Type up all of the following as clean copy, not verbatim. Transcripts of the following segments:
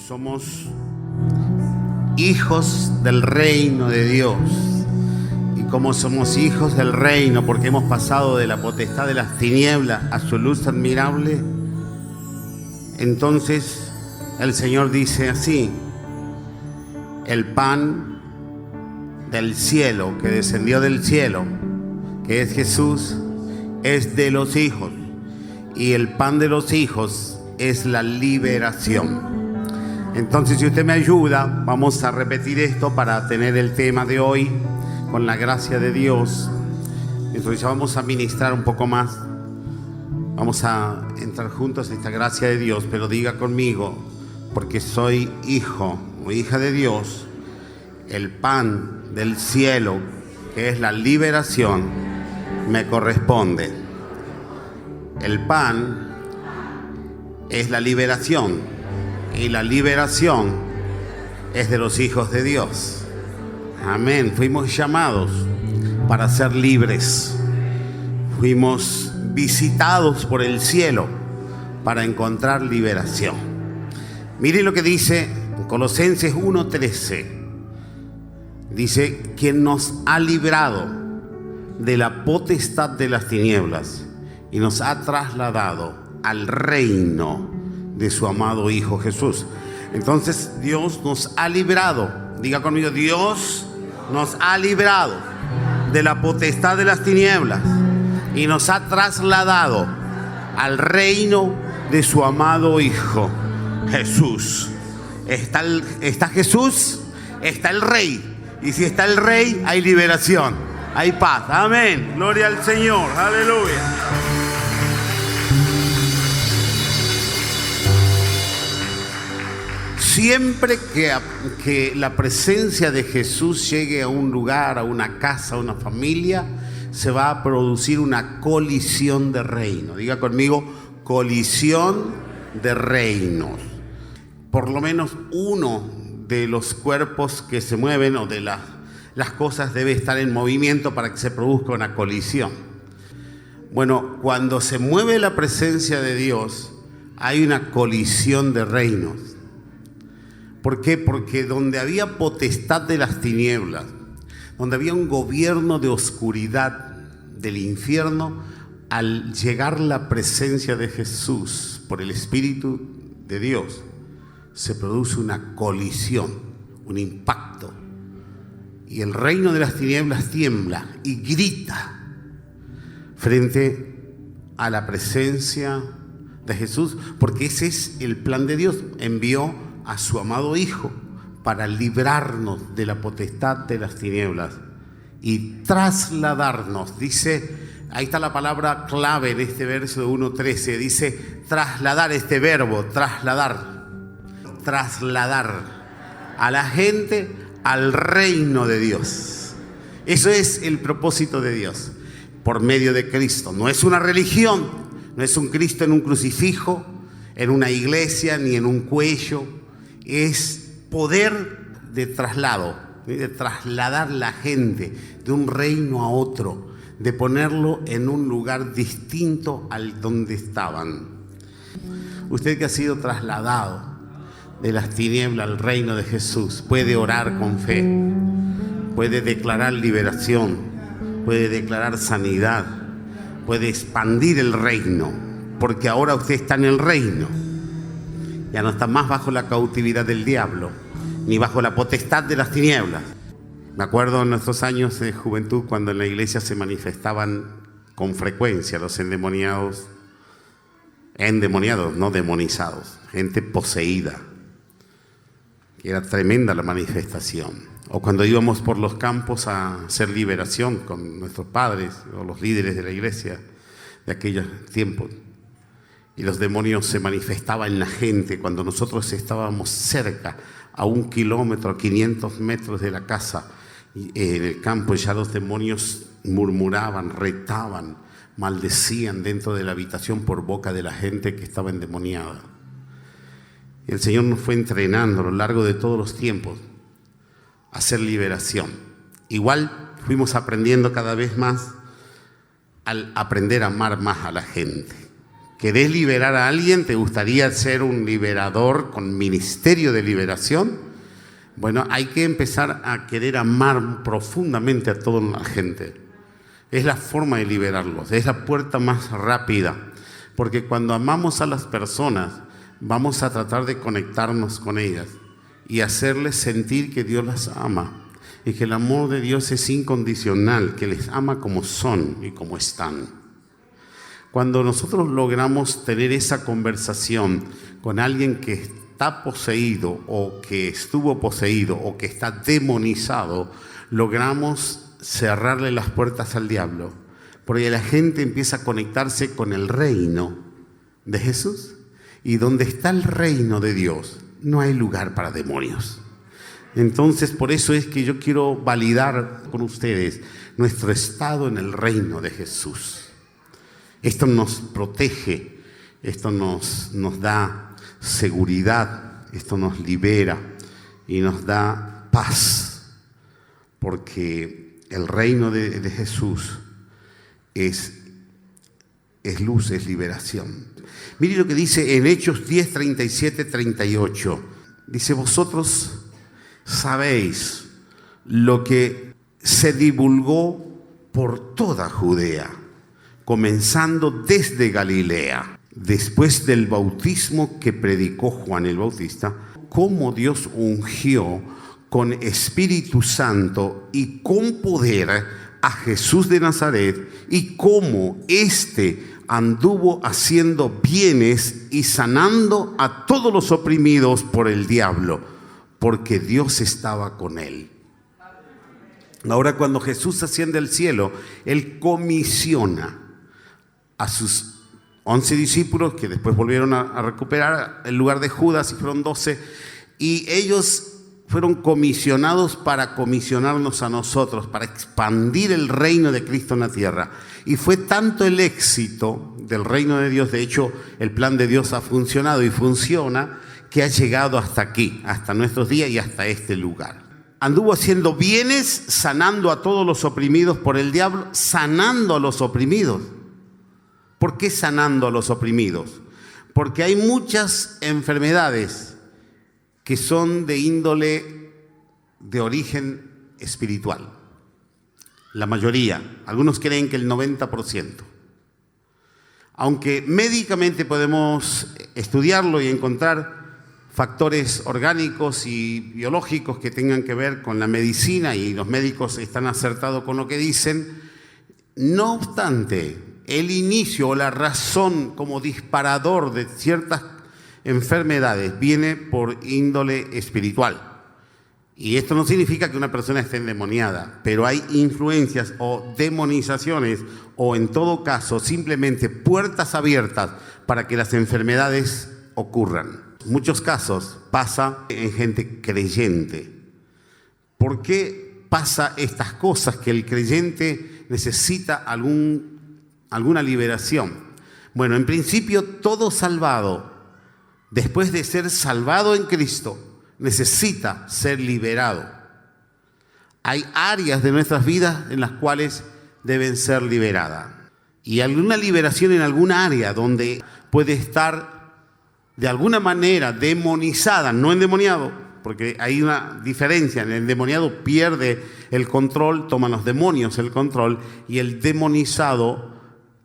somos hijos del reino de Dios. Y como somos hijos del reino, porque hemos pasado de la potestad de las tinieblas a su luz admirable, entonces el Señor dice así: el pan del cielo, que descendió del cielo, que es Jesús, es de los hijos. Y el pan de los hijos es la liberación. Entonces, si usted me ayuda, vamos a repetir esto para tener el tema de hoy, con la gracia de Dios. Entonces ya vamos a ministrar un poco más. Vamos a entrar juntos en esta gracia de Dios, pero diga conmigo: porque soy hijo o hija de Dios, el pan del cielo, que es la liberación, me corresponde. El pan es la liberación, y la liberación es de los hijos de Dios. Amén. Fuimos llamados para ser libres. Fuimos visitados por el cielo para encontrar liberación. Mire lo que dice Colosenses 1:13. Dice: quien nos ha librado de la potestad de las tinieblas y nos ha trasladado al reino de su amado Hijo Jesús. Entonces Dios nos ha librado. Diga conmigo: Dios nos ha librado de la potestad de las tinieblas y nos ha trasladado al reino de su amado Hijo Jesús. Está Jesús, está el Rey. Y si está el Rey, hay liberación, hay paz. Amén. Gloria al Señor. Aleluya. Siempre que la presencia de Jesús llegue a un lugar, a una casa, a una familia, se va a producir una colisión de reinos. Diga conmigo: colisión de reinos. Por lo menos uno de los cuerpos que se mueven o de las cosas debe estar en movimiento para que se produzca una colisión. Bueno, cuando se mueve la presencia de Dios, hay una colisión de reinos. ¿Por qué? Porque donde había potestad de las tinieblas, donde había un gobierno de oscuridad del infierno, al llegar la presencia de Jesús por el Espíritu de Dios, se produce una colisión, un impacto. Y el reino de las tinieblas tiembla y grita frente a la presencia de Jesús, porque ese es el plan de Dios. Envió a su amado Hijo para librarnos de la potestad de las tinieblas y trasladarnos. Dice, ahí está la palabra clave en este verso de 1:13, dice trasladar, este verbo, trasladar a la gente al reino de Dios. Eso es el propósito de Dios, por medio de Cristo. No es una religión, no es un Cristo en un crucifijo, en una iglesia, ni en un cuello. Es poder de traslado, de trasladar la gente de un reino a otro, de ponerlo en un lugar distinto al donde estaban. Usted que ha sido trasladado de las tinieblas al reino de Jesús puede orar con fe, puede declarar liberación, puede declarar sanidad, puede expandir el reino, porque ahora usted está en el reino. Ya no está más bajo la cautividad del diablo, ni bajo la potestad de las tinieblas. Me acuerdo en nuestros años de juventud, cuando en la iglesia se manifestaban con frecuencia los endemoniados, no demonizados, gente poseída, que era tremenda la manifestación. O cuando íbamos por los campos a hacer liberación con nuestros padres o los líderes de la iglesia de aquellos tiempos, y los demonios se manifestaban en la gente cuando nosotros estábamos cerca, a 1 kilómetro, 500 metros de la casa, en el campo. Ya los demonios murmuraban, retaban, maldecían dentro de la habitación por boca de la gente que estaba endemoniada. Y el Señor nos fue entrenando a lo largo de todos los tiempos a hacer liberación. Igual fuimos aprendiendo cada vez más al aprender a amar más a la gente. ¿Querés liberar a alguien? ¿Te gustaría ser un liberador con ministerio de liberación? Bueno, hay que empezar a querer amar profundamente a toda la gente. Es la forma de liberarlos, es la puerta más rápida. Porque cuando amamos a las personas, vamos a tratar de conectarnos con ellas y hacerles sentir que Dios las ama y que el amor de Dios es incondicional, que les ama como son y como están. Cuando nosotros logramos tener esa conversación con alguien que está poseído o que estuvo poseído o que está demonizado, logramos cerrarle las puertas al diablo, porque la gente empieza a conectarse con el reino de Jesús. Y donde está el reino de Dios, no hay lugar para demonios. Entonces, por eso es que yo quiero validar con ustedes nuestro estado en el reino de Jesús. Esto nos protege, esto nos da seguridad, esto nos libera y nos da paz, porque el reino de Jesús es luz, es liberación. Mire lo que dice en Hechos 10, 37, 38. Dice: vosotros sabéis lo que se divulgó por toda Judea, comenzando desde Galilea, después del bautismo que predicó Juan el Bautista, cómo Dios ungió con Espíritu Santo y con poder a Jesús de Nazaret, y cómo éste anduvo haciendo bienes y sanando a todos los oprimidos por el diablo, porque Dios estaba con él. Ahora, cuando Jesús asciende al cielo, Él comisiona a sus 11 discípulos, que después volvieron a recuperar el lugar de Judas y fueron 12, y ellos fueron comisionados para comisionarnos a nosotros, para expandir el reino de Cristo en la tierra. Y fue tanto el éxito del reino de Dios, de hecho el plan de Dios ha funcionado y funciona, que ha llegado hasta aquí, hasta nuestros días y hasta este lugar. Anduvo haciendo bienes, sanando a todos los oprimidos por el diablo, sanando a los oprimidos. ¿Por qué sanando a los oprimidos? Porque hay muchas enfermedades que son de índole de origen espiritual. La mayoría, algunos creen que el 90%. Aunque médicamente podemos estudiarlo y encontrar factores orgánicos y biológicos que tengan que ver con la medicina, y los médicos están acertados con lo que dicen, no obstante, el inicio o la razón como disparador de ciertas enfermedades viene por índole espiritual. Y esto no significa que una persona esté endemoniada, pero hay influencias o demonizaciones, o en todo caso simplemente puertas abiertas para que las enfermedades ocurran. En muchos casos pasa en gente creyente. ¿Por qué pasa estas cosas? Que el creyente necesita alguna liberación. Bueno, en principio todo salvado, después de ser salvado en Cristo, necesita ser liberado. Hay áreas de nuestras vidas en las cuales deben ser liberadas. Y alguna liberación en alguna área donde puede estar de alguna manera demonizada, no endemoniado, porque hay una diferencia. El endemoniado pierde el control, toman los demonios el control, y el demonizado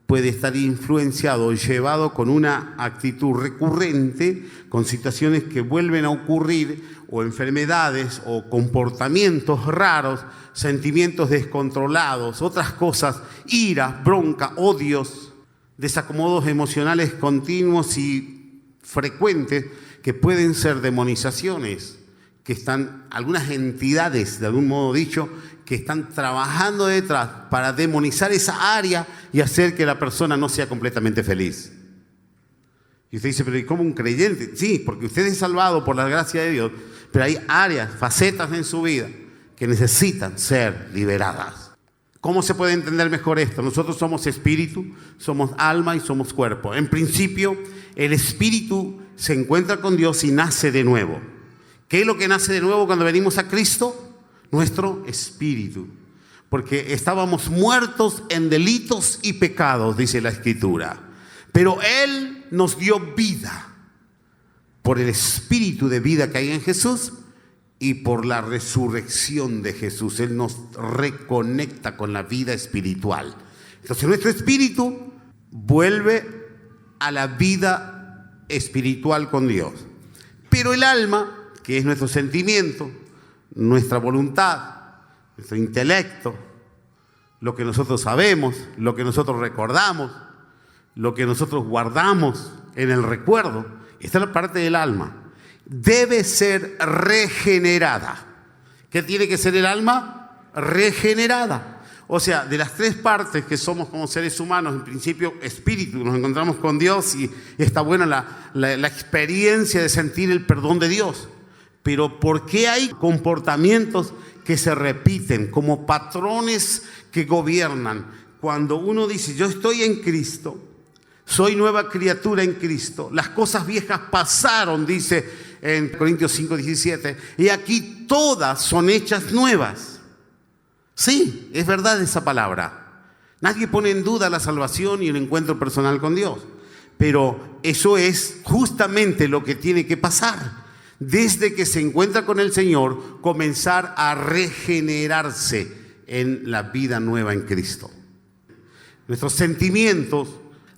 puede estar influenciado y llevado con una actitud recurrente, con situaciones que vuelven a ocurrir, o enfermedades, o comportamientos raros, sentimientos descontrolados, otras cosas, ira, bronca, odios, desacomodos emocionales continuos y frecuentes, que pueden ser demonizaciones, que están algunas entidades, de algún modo dicho, que están trabajando detrás para demonizar esa área y hacer que la persona no sea completamente feliz. Y usted dice: pero ¿y cómo un creyente? Sí, porque usted es salvado por la gracia de Dios, pero hay áreas, facetas en su vida que necesitan ser liberadas. ¿Cómo se puede entender mejor esto? Nosotros somos espíritu, somos alma y somos cuerpo. En principio, el espíritu se encuentra con Dios y nace de nuevo. ¿Qué es lo que nace de nuevo cuando venimos a Cristo? Nuestro espíritu. Porque estábamos muertos en delitos y pecados, dice la Escritura. Pero Él nos dio vida por el espíritu de vida que hay en Jesús y por la resurrección de Jesús. Él nos reconecta con la vida espiritual. Entonces nuestro espíritu vuelve a la vida espiritual con Dios. Pero el alma, que es nuestro sentimiento, nuestra voluntad, nuestro intelecto, lo que nosotros sabemos, lo que nosotros recordamos, lo que nosotros guardamos en el recuerdo, esta es la parte del alma, debe ser regenerada. ¿Qué tiene que ser el alma? Regenerada. O sea, de las tres partes que somos como seres humanos, en principio espíritu, nos encontramos con Dios y está buena la experiencia de sentir el perdón de Dios. Pero ¿por qué hay comportamientos que se repiten como patrones que gobiernan? Cuando uno dice, yo estoy en Cristo, soy nueva criatura en Cristo, las cosas viejas pasaron, dice en Corintios 5:17, y aquí todas son hechas nuevas. Sí, es verdad esa palabra. Nadie pone en duda la salvación y el encuentro personal con Dios. Pero eso es justamente lo que tiene que pasar. Desde que se encuentra con el Señor, comenzar a regenerarse en la vida nueva en Cristo. Nuestros sentimientos,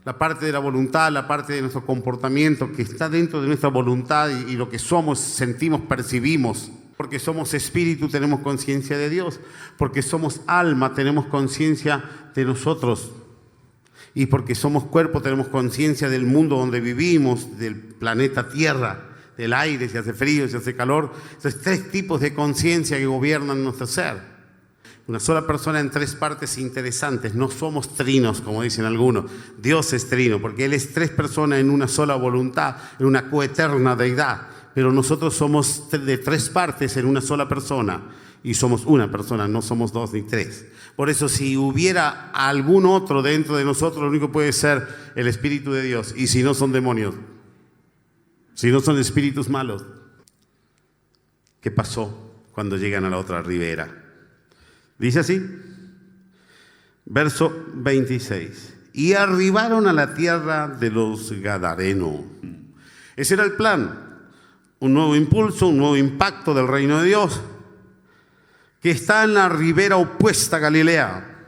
la parte de la voluntad, la parte de nuestro comportamiento que está dentro de nuestra voluntad y lo que somos, sentimos, percibimos. Porque somos espíritu, tenemos conciencia de Dios. Porque somos alma, tenemos conciencia de nosotros. Y porque somos cuerpo, tenemos conciencia del mundo donde vivimos, del planeta Tierra, del aire, si hace frío, si hace calor. Entonces, tres tipos de conciencia que gobiernan nuestro ser. Una sola persona en tres partes interesantes. No somos trinos, como dicen algunos. Dios es trino, porque Él es tres personas en una sola voluntad, en una coeterna deidad. Pero nosotros somos de tres partes en una sola persona. Y somos una persona, no somos dos ni tres. Por eso, si hubiera algún otro dentro de nosotros, lo único que puede ser el Espíritu de Dios. Y si no, son demonios. Si no, son espíritus malos. ¿Qué pasó cuando llegan a la otra ribera? Dice así, verso 26. Y arribaron a la tierra de los Gadarenos. Ese era el plan. Un nuevo impulso, un nuevo impacto del reino de Dios, que está en la ribera opuesta a Galilea.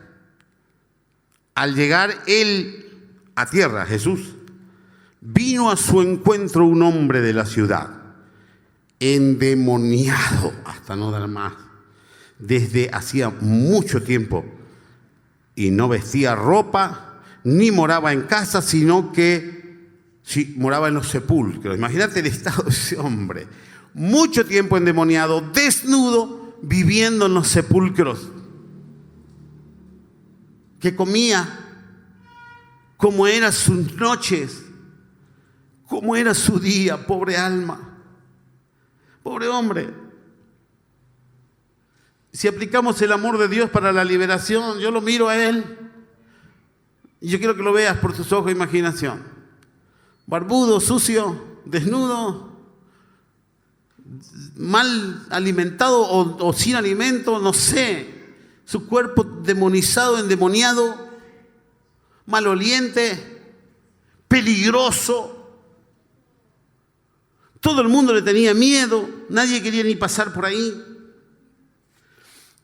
Al llegar él a tierra, Jesús, vino a su encuentro un hombre de la ciudad, endemoniado, hasta no dar más, desde hacía mucho tiempo, y no vestía ropa, ni moraba en casa, sino que moraba en los sepulcros. Imagínate el estado de ese hombre. Mucho tiempo endemoniado, desnudo, viviendo en los sepulcros. Que comía, cómo eran sus noches, cómo era su día, pobre alma, pobre hombre. Si aplicamos el amor de Dios para la liberación, yo lo miro a él y yo quiero que lo veas por tus ojos de imaginación. Barbudo, sucio, desnudo, mal alimentado o sin alimento, no sé. Su cuerpo demonizado, endemoniado, maloliente, peligroso. Todo el mundo le tenía miedo, nadie quería ni pasar por ahí.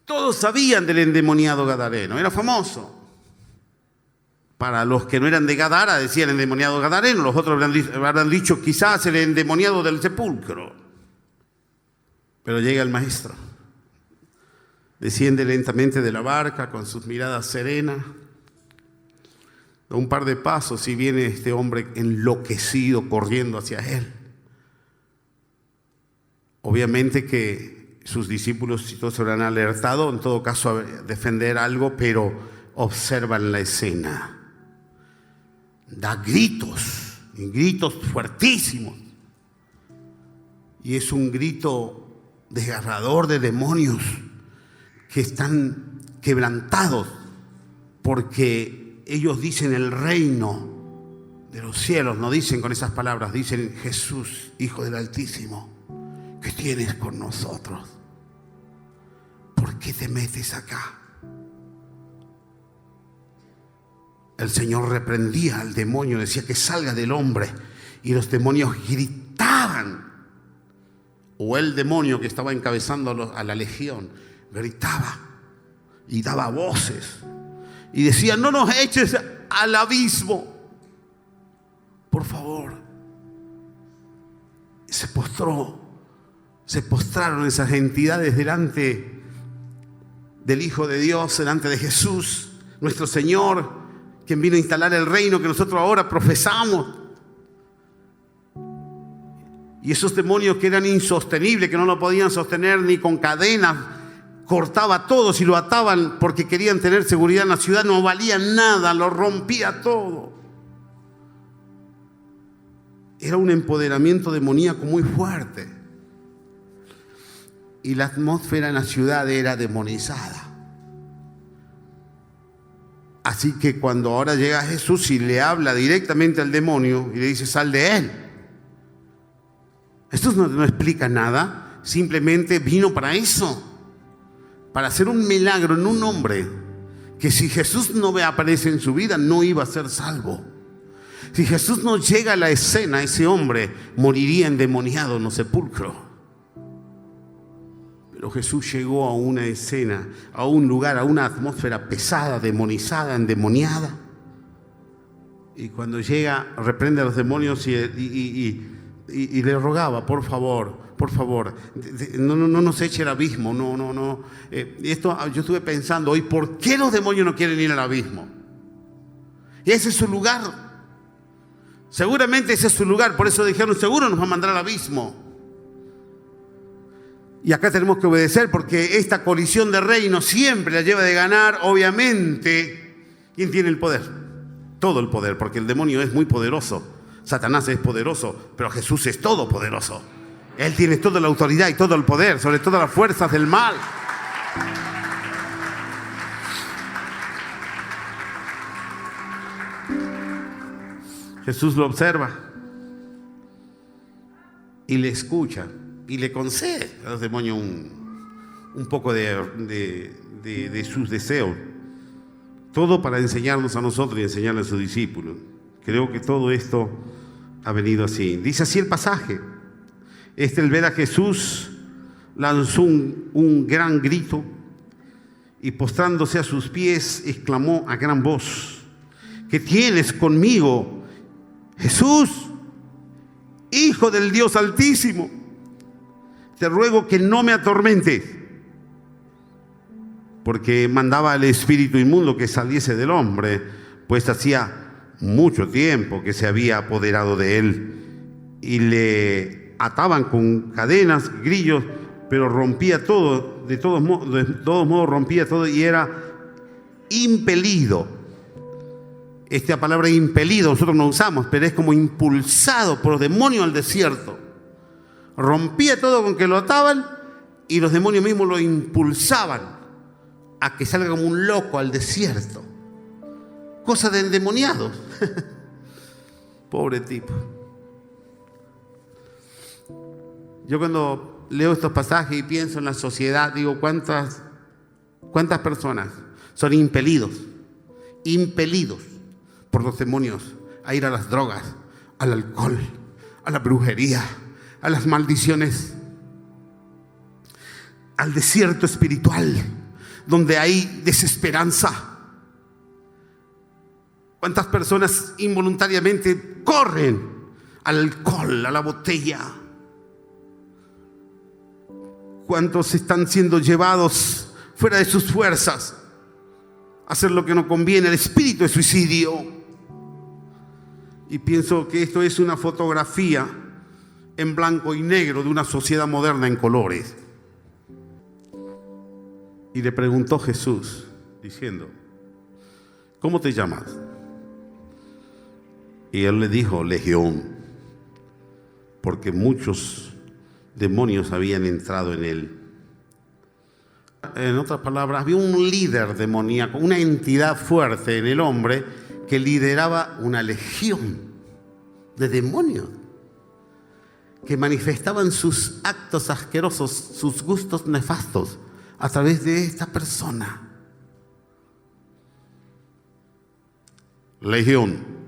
Todos sabían del endemoniado gadareno, era famoso. Para los que no eran de Gadara, decían el endemoniado gadareno, los otros habrán dicho quizás el endemoniado del sepulcro. Pero llega el maestro, desciende lentamente de la barca con sus miradas serenas, da un par de pasos y viene este hombre enloquecido corriendo hacia él. Obviamente que sus discípulos y todos se habrán alertado, en todo caso a defender algo, pero observan la escena. Da gritos, y gritos fuertísimos. Y es un grito desgarrador de demonios que están quebrantados porque ellos dicen el reino de los cielos, no dicen con esas palabras, dicen Jesús, Hijo del Altísimo, ¿qué tienes con nosotros? ¿Por qué te metes acá? el Señor reprendía al demonio, decía que salga del hombre, y los demonios gritaban. O el demonio que estaba encabezando a la legión gritaba y daba voces y decía: no nos eches al abismo, por favor. Y se postraron esas entidades delante del Hijo de Dios, delante de Jesús, nuestro Señor, quien vino a instalar el reino que nosotros ahora profesamos. Y esos demonios que eran insostenibles, que no lo podían sostener ni con cadenas, cortaba a todos y lo ataban porque querían tener seguridad en la ciudad, no valía nada, lo rompía todo. Era un empoderamiento demoníaco muy fuerte. Y la atmósfera en la ciudad era demonizada. Así que cuando ahora llega Jesús y le habla directamente al demonio y le dice: sal de él. Esto no explica nada, simplemente vino para eso, para hacer un milagro en un hombre que si Jesús no aparece en su vida no iba a ser salvo. Si Jesús no llega a la escena, ese hombre moriría endemoniado en los sepulcros. Pero Jesús llegó a una escena, a un lugar, a una atmósfera pesada, demonizada, endemoniada. Y cuando llega, reprende a los demonios y le rogaba: por favor, no nos eche al abismo. Esto yo estuve pensando hoy: ¿por qué los demonios no quieren ir al abismo? Y ese es su lugar. Seguramente ese es su lugar. Por eso dijeron: seguro nos va a mandar al abismo. Y acá tenemos que obedecer, porque esta colisión de reinos siempre la lleva de ganar, obviamente, ¿quién tiene el poder? Todo el poder, porque el demonio es muy poderoso. Satanás es poderoso, pero Jesús es todopoderoso. Él tiene toda la autoridad y todo el poder sobre todas las fuerzas del mal. Jesús lo observa y le escucha y le concede a los demonios un poco de sus deseos. Todo para enseñarnos a nosotros y enseñarle a sus discípulos. Creo que todo esto ha venido así. Dice así el pasaje. El ver a Jesús lanzó un gran grito y postrándose a sus pies exclamó a gran voz: ¿qué tienes conmigo, Jesús, Hijo del Dios Altísimo? Te ruego que no me atormentes. Porque mandaba al espíritu inmundo que saliese del hombre, pues hacía mucho tiempo que se había apoderado de él, y le ataban con cadenas, grillos, pero rompía todo, de todos modos rompía todo y era impelido. Esta palabra impelido nosotros no usamos, pero es como impulsado por los demonios al desierto. Rompía todo con que lo ataban y los demonios mismos lo impulsaban a que salga como un loco al desierto. Cosa de endemoniados. Pobre tipo. Yo cuando leo estos pasajes y pienso en la sociedad, digo: ¿cuántas personas son impelidos por los demonios a ir a las drogas, al alcohol, a la brujería, a las maldiciones, al desierto espiritual, donde hay desesperanza? ¿Cuántas personas involuntariamente corren al alcohol, a la botella? ¿Cuántos están siendo llevados fuera de sus fuerzas a hacer lo que no conviene, el espíritu de suicidio? Y pienso que esto es una fotografía en blanco y negro de una sociedad moderna en colores. Y le preguntó Jesús, diciendo: ¿cómo te llamas? Y él le dijo: Legión, porque muchos demonios habían entrado en él. En otras palabras, había un líder demoníaco, una entidad fuerte en el hombre que lideraba una legión de demonios que manifestaban sus actos asquerosos, sus gustos nefastos a través de esta persona. Legión.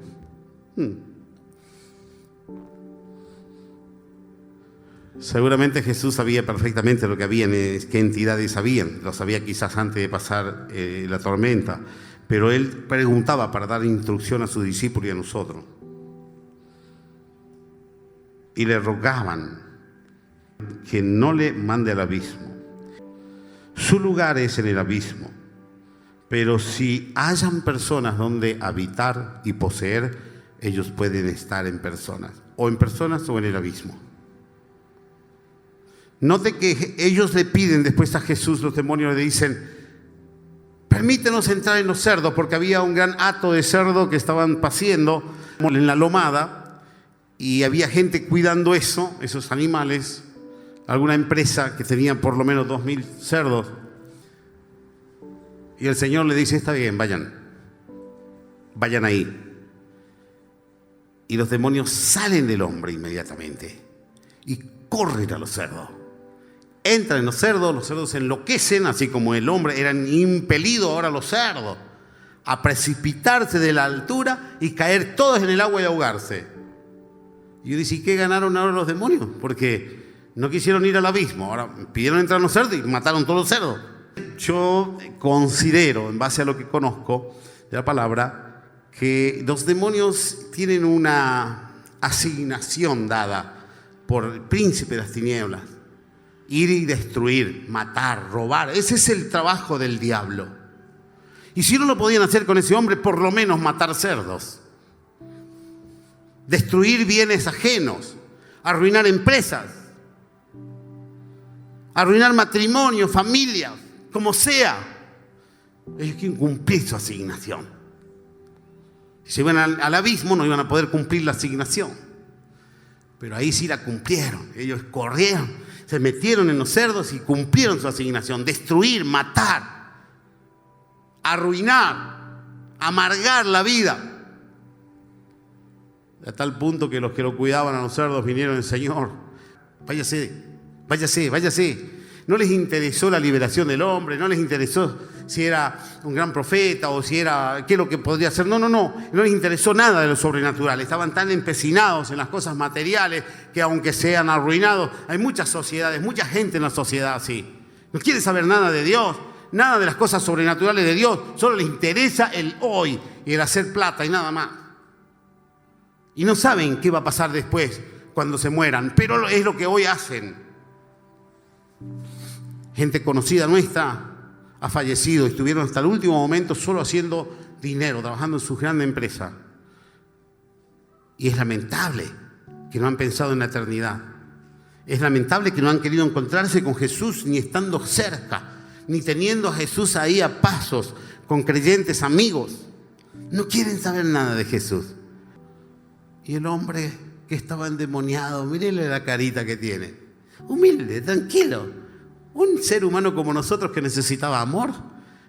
Seguramente Jesús sabía perfectamente lo que había, qué entidades habían. Lo sabía quizás antes de pasar la tormenta. Pero Él preguntaba para dar instrucción a sus discípulos y a nosotros. Y le rogaban que no le mande al abismo. Su lugar es en el abismo. Pero si hayan personas donde habitar y poseer, ellos pueden estar en personas. O en personas o en el abismo. Note que ellos le piden después a Jesús, los demonios le dicen: permítenos entrar en los cerdos, porque había un gran hato de cerdo que estaban paciendo en la lomada y había gente cuidando esos animales, alguna empresa que tenía por lo menos 2000 cerdos. Y el Señor le dice: está bien, vayan ahí. Y los demonios salen del hombre inmediatamente y corren a los cerdos. Entran en los cerdos se enloquecen, así como el hombre. Eran impelidos ahora los cerdos a precipitarse de la altura y caer todos en el agua y ahogarse. Y yo dije: ¿y qué ganaron ahora los demonios? Porque no quisieron ir al abismo, ahora pidieron entrar en los cerdos y mataron todos los cerdos. Yo considero, en base a lo que conozco de la palabra, que los demonios tienen una asignación dada por el príncipe de las tinieblas. Ir y destruir, matar, robar. Ese es el trabajo del diablo. Y si no lo podían hacer con ese hombre, por lo menos matar cerdos. Destruir bienes ajenos. Arruinar empresas. Arruinar matrimonio, familias, como sea. Ellos quieren cumplir su asignación. Si se iban al abismo, no iban a poder cumplir la asignación. Pero ahí sí la cumplieron. Ellos corrieron. Se metieron en los cerdos y cumplieron su asignación: destruir, matar, arruinar, amargar la vida. A tal punto que los que lo cuidaban a los cerdos vinieron al Señor: váyase. No les interesó la liberación del hombre, no les interesó si era un gran profeta o si era qué es lo que podría hacer. No les interesó nada de lo sobrenatural. Estaban tan empecinados en las cosas materiales que, aunque sean arruinados, hay muchas sociedades, mucha gente en la sociedad así. No quiere saber nada de Dios, nada de las cosas sobrenaturales de Dios. Solo les interesa el hoy y el hacer plata y nada más. Y no saben qué va a pasar después cuando se mueran, pero es lo que hoy hacen. Gente conocida nuestra ha fallecido, estuvieron hasta el último momento solo haciendo dinero, trabajando en su gran empresa. Y es lamentable que no han pensado en la eternidad. Es lamentable que no han querido encontrarse con Jesús, ni estando cerca, ni teniendo a Jesús ahí a pasos, con creyentes amigos. No quieren saber nada de Jesús. Y el hombre que estaba endemoniado, mírenle la carita que tiene. Humilde, tranquilo. Un ser humano como nosotros que necesitaba amor,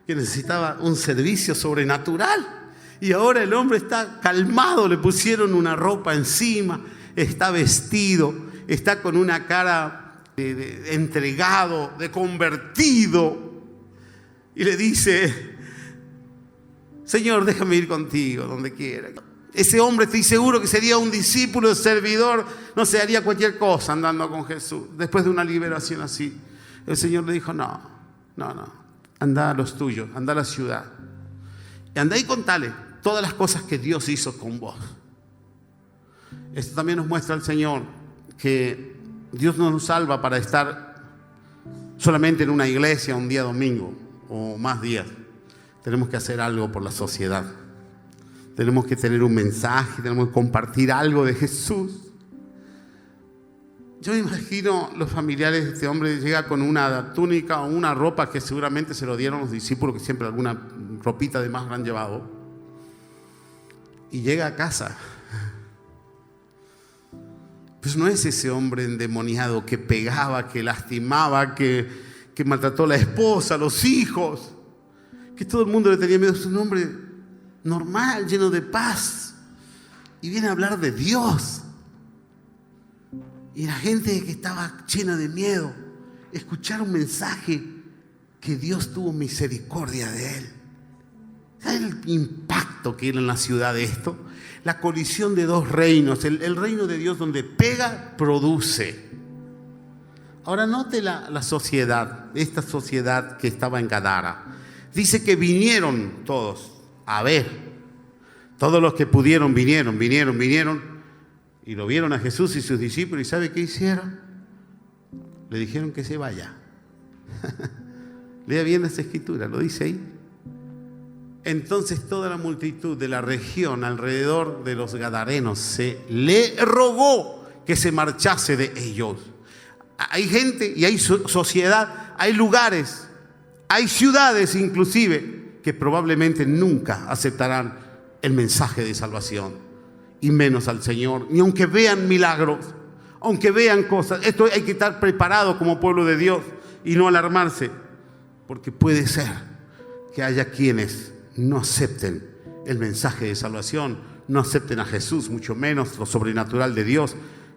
que necesitaba un servicio sobrenatural. Y ahora el hombre está calmado, le pusieron una ropa encima, está vestido, está con una cara de entregado, de convertido. Y le dice: Señor, déjame ir contigo donde quiera. Ese hombre, estoy seguro que sería un discípulo, servidor, no sé, haría cualquier cosa andando con Jesús. Después de una liberación así, el Señor le dijo: no, anda a los tuyos, anda a la ciudad. Y anda y contale todas las cosas que Dios hizo con vos. Esto también nos muestra el Señor que Dios no nos salva para estar solamente en una iglesia un día domingo o más días. Tenemos que hacer algo por la sociedad. Tenemos que tener un mensaje, tenemos que compartir algo de Jesús. Yo me imagino los familiares de este hombre, llega con una túnica o una ropa que seguramente se lo dieron los discípulos, que siempre alguna ropita de más han llevado. Y llega a casa. Pues no es ese hombre endemoniado que pegaba, que lastimaba, que maltrató a la esposa, a los hijos, que todo el mundo le tenía miedo. Es un hombre normal, lleno de paz, y viene a hablar de Dios. Y la gente que estaba llena de miedo, escuchar un mensaje que Dios tuvo misericordia de él. ¿Saben el impacto que era en la ciudad de esto? La colisión de dos reinos, el reino de Dios donde pega, produce. Ahora note la sociedad, esta sociedad que estaba en Gadara. Dice que vinieron todos a ver. Todos los que pudieron vinieron. Y lo vieron a Jesús y sus discípulos. ¿Y sabe qué hicieron? Le dijeron que se vaya. Lea bien esta escritura, lo dice ahí. Entonces toda la multitud de la región alrededor de los gadarenos se le rogó que se marchase de ellos. Hay gente y hay sociedad, hay lugares, hay ciudades inclusive que probablemente nunca aceptarán el mensaje de salvación, y menos al Señor, ni aunque vean milagros, aunque vean cosas. Esto hay que estar preparado como pueblo de Dios y no alarmarse, porque puede ser que haya quienes no acepten el mensaje de salvación, no acepten a Jesús, mucho menos lo sobrenatural de Dios,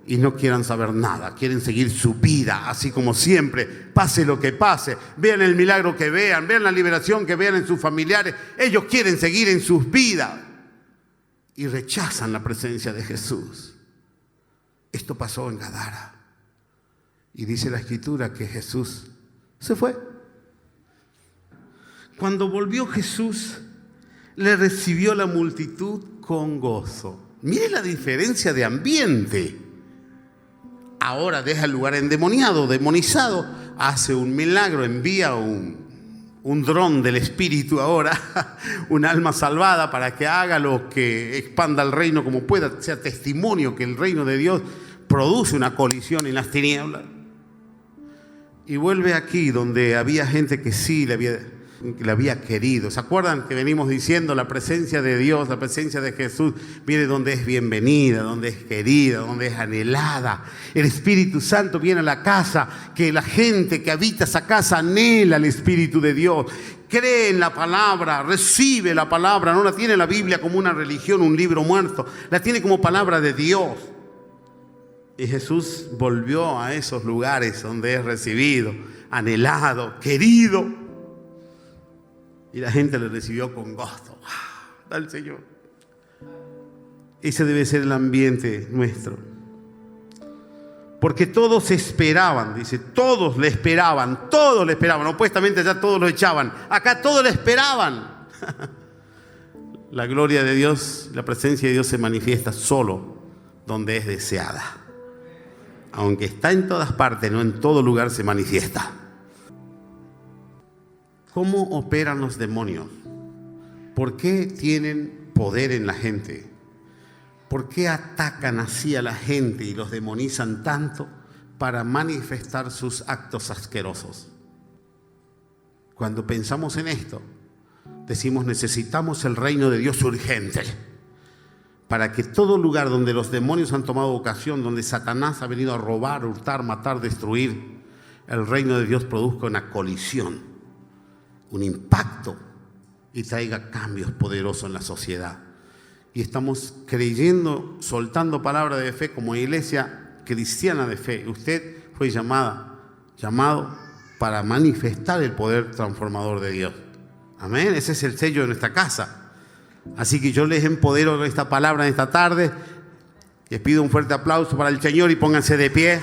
y no quieran saber nada, quieren seguir su vida así como siempre, pase lo que pase, vean el milagro que vean la liberación que vean en sus familiares. Ellos quieren seguir en sus vidas y rechazan la presencia de Jesús. Esto pasó en Gadara, y dice la escritura que Jesús se fue. Cuando volvió Jesús, le recibió la multitud con gozo. Mire la diferencia de ambiente. Ahora deja el lugar endemoniado, demonizado, hace un milagro, envía un dron del Espíritu ahora, un alma salvada para que haga lo que expanda el reino como pueda, sea testimonio que el reino de Dios produce una colisión en las tinieblas. Y vuelve aquí donde había gente que sí le había querido. ¿Se acuerdan que venimos diciendo la presencia de Dios, la presencia de Jesús viene donde es bienvenida, donde es querida, donde es anhelada? El Espíritu Santo viene a la casa, que la gente que habita esa casa anhela al Espíritu de Dios, cree en la palabra, recibe la palabra, no la tiene la Biblia como una religión, un libro muerto, la tiene como palabra de Dios. Y Jesús volvió a esos lugares donde es recibido, anhelado, querido. Y la gente le recibió con gozo. Al Señor. Ese debe ser el ambiente nuestro. Porque todos esperaban, dice, todos le esperaban. Opuestamente allá todos lo echaban. Acá todos le esperaban. La gloria de Dios, la presencia de Dios se manifiesta solo donde es deseada. Aunque está en todas partes, no en todo lugar se manifiesta. ¿Cómo operan los demonios? ¿Por qué tienen poder en la gente? ¿Por qué atacan así a la gente y los demonizan tanto para manifestar sus actos asquerosos? Cuando pensamos en esto, decimos: necesitamos el reino de Dios urgente, para que todo lugar donde los demonios han tomado ocasión, donde Satanás ha venido a robar, hurtar, matar, destruir, el reino de Dios produzca una colisión, un impacto, y traiga cambios poderosos en la sociedad. Y estamos creyendo, soltando palabra de fe como iglesia cristiana de fe. Usted fue llamado para manifestar el poder transformador de Dios. Amén. Ese es el sello de nuestra casa. Así que yo les empodero con esta palabra en esta tarde. Les pido un fuerte aplauso para el Señor y pónganse de pie.